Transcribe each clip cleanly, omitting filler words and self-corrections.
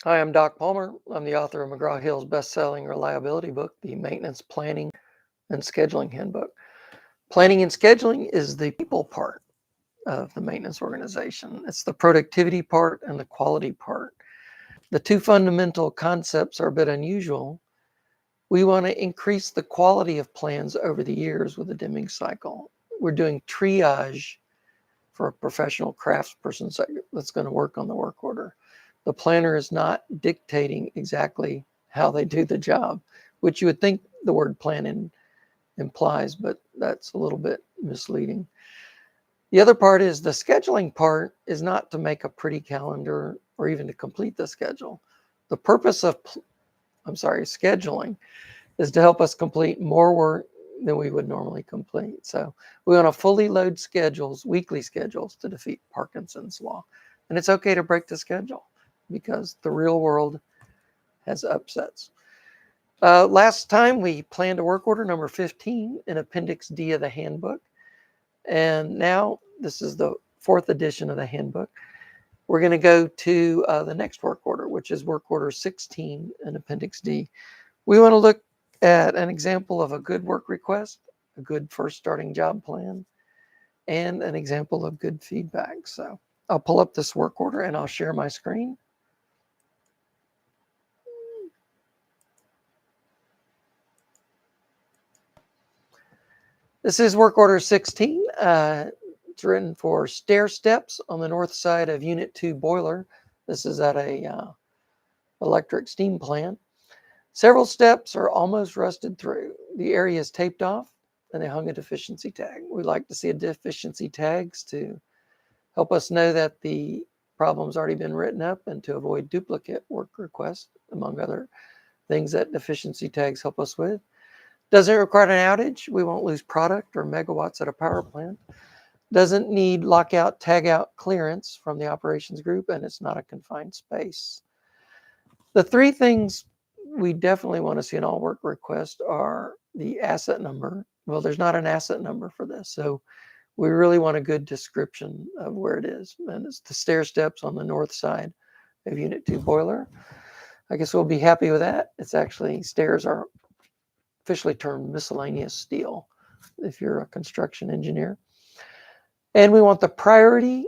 Hi, I'm Doc Palmer. I'm the author of McGraw-Hill's best-selling reliability book, The Maintenance Planning and Scheduling Handbook. Planning and scheduling is the people part of the maintenance organization. It's the productivity part and the quality part. The two fundamental concepts are a bit unusual. We want to increase the quality of plans over the years with the Deming cycle. We're doing triage for a professional craftsperson that's going to work on the work order. The planner is not dictating exactly how they do the job, which you would think the word planning implies, but that's a little bit misleading. The other part is the scheduling part is not to make a pretty calendar or even to complete the schedule. The purpose of, scheduling is to help us complete more work than we would normally complete. So we want to fully load schedules, weekly schedules, to defeat Parkinson's law. And it's okay to break the schedule because the real world has upsets. Last time we planned a work order number 15 in Appendix D of the Handbook. And now this is the 4th edition of the Handbook. We're going to go to the next work order, which is work order 16 in Appendix D. We want to look at an example of a good work request, a good first starting job plan, and an example of good feedback. So I'll pull up this work order and I'll share my screen. This is work order 16. It's written for stair steps on the north side of Unit 2 boiler. This is at a electric steam plant. Several steps are almost rusted through. The area is taped off and they hung a deficiency tag. We like to see a deficiency tags to help us know that the problem's already been written up and to avoid duplicate work requests, among other things that deficiency tags help us with. Doesn't require an outage. We won't lose product or megawatts at a power plant. Doesn't need lockout, tagout clearance from the operations group, and it's not a confined space. The three things we definitely want to see in all work requests are the asset number. Well, there's not an asset number for this, so we really want a good description of where it is. And it's the stair steps on the north side of Unit 2 boiler. I guess we'll be happy with that. It's actually, stairs are officially termed miscellaneous steel if you're a construction engineer. And we want the priority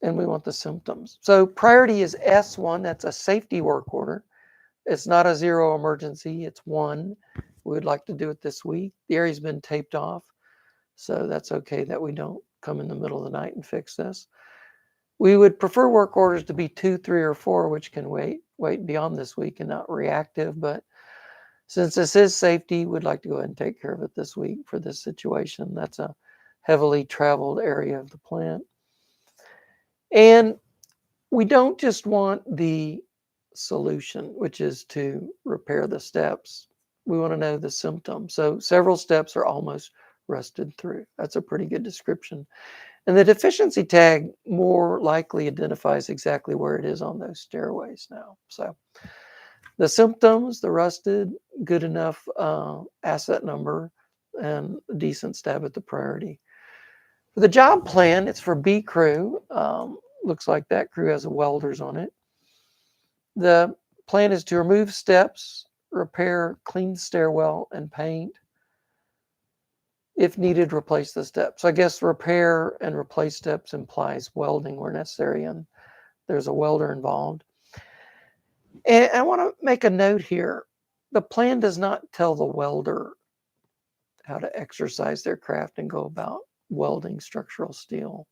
and we want the symptoms. So priority is S1, that's a safety work order. It's not a zero emergency, it's 1. We would like to do it this week. The area's been taped off, so that's okay that we don't come in the middle of the night and fix this. We would prefer work orders to be 2, 3, or 4, which can wait beyond this week and not reactive. But since this is safety, we'd like to go ahead and take care of it this week for this situation. That's a heavily traveled area of the plant. And we don't just want the solution, which is to repair the steps. We want to know the symptoms. So several steps are almost rusted through. That's a pretty good description. And the deficiency tag more likely identifies exactly where it is on those stairways now. So the symptoms, the rusted, good enough asset number, and a decent stab at the priority. For the job plan, it's for B crew. Looks like that crew has welders on it. The plan is to remove steps, repair, clean stairwell, and paint. If needed, replace the steps. So I guess repair and replace steps implies welding where necessary, and there's a welder involved. And I want to make a note here. The plan does not tell the welder how to exercise their craft and go about welding structural steel.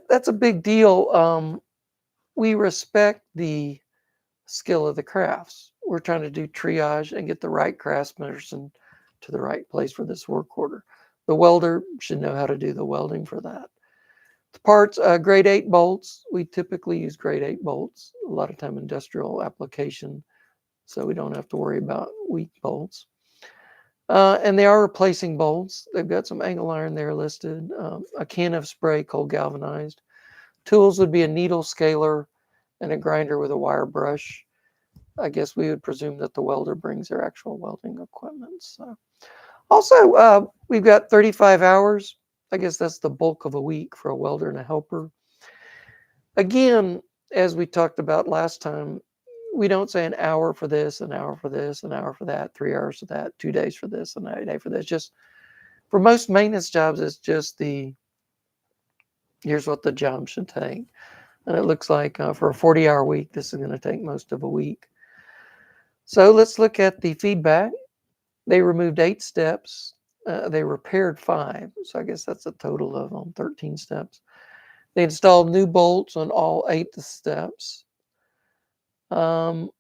That's a big deal. We respect the skill of the crafts. We're trying to do triage and get the right craftsperson to the right place for this work order. The welder should know how to do the welding for that. The parts, grade 8 bolts. We typically use grade 8 bolts, a lot of time industrial application, so we don't have to worry about weak bolts. And they are replacing bolts. They've got some angle iron there listed, a can of spray cold galvanized. Tools would be a needle scaler and a grinder with a wire brush. I guess we would presume that the welder brings their actual welding equipment. So. Also, we've got 35 hours. I guess that's the bulk of a week for a welder and a helper. Again, as we talked about last time, we don't say an hour for this, an hour for this, an hour for that, 3 hours for that, 2 days for this, and a day for this. Just for most maintenance jobs, it's just here's what the job should take. And it looks like for a 40-hour week, this is going to take most of a week. So let's look at the feedback. They removed 8 steps. They repaired 5. So I guess that's a total of 13 steps. They installed new bolts on all 8 steps. And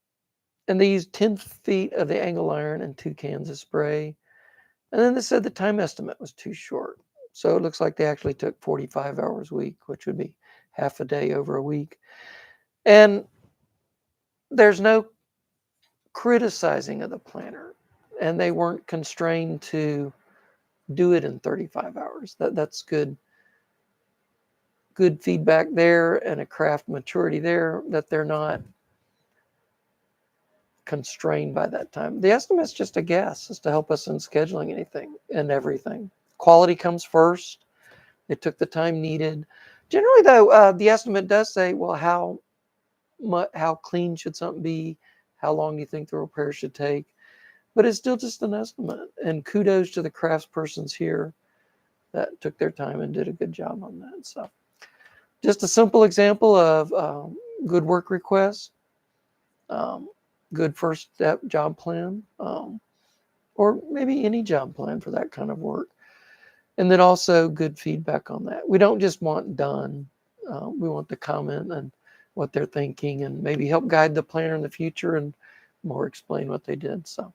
they used 10 feet of the angle iron and 2 cans of spray. And then they said the time estimate was too short. So it looks like they actually took 45 hours a week, which would be half a day over a week. And there's no criticizing of the planner. And they weren't constrained to do it in 35 hours. That's good feedback there, and a craft maturity there, that they're not constrained by that time. The estimate's just a guess. It's to help us in scheduling anything and everything. Quality comes first. They took the time needed. Generally, though, the estimate does say, well, how clean should something be? How long do you think the repair should take? But it's still just an estimate. And kudos to the craftspersons here that took their time and did a good job on that. So just a simple example of good work request, good first step job plan, or maybe any job plan for that kind of work. And then also good feedback on that. We don't just want done. We want the comment and what they're thinking, and maybe help guide the planner in the future and more explain what they did. So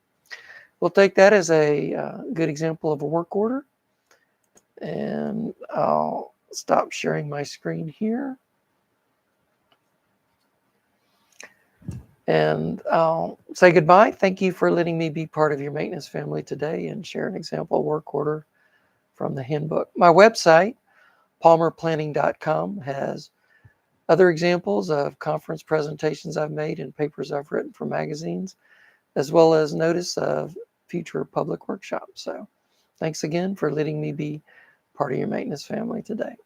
we'll take that as a good example of a work order. And I'll stop sharing my screen here. And I'll say goodbye. Thank you for letting me be part of your maintenance family today and share an example work order from the handbook. My website, palmerplanning.com, has other examples of conference presentations I've made and papers I've written for magazines, as well as notice of future public workshops. So thanks again for letting me be part of your maintenance family today.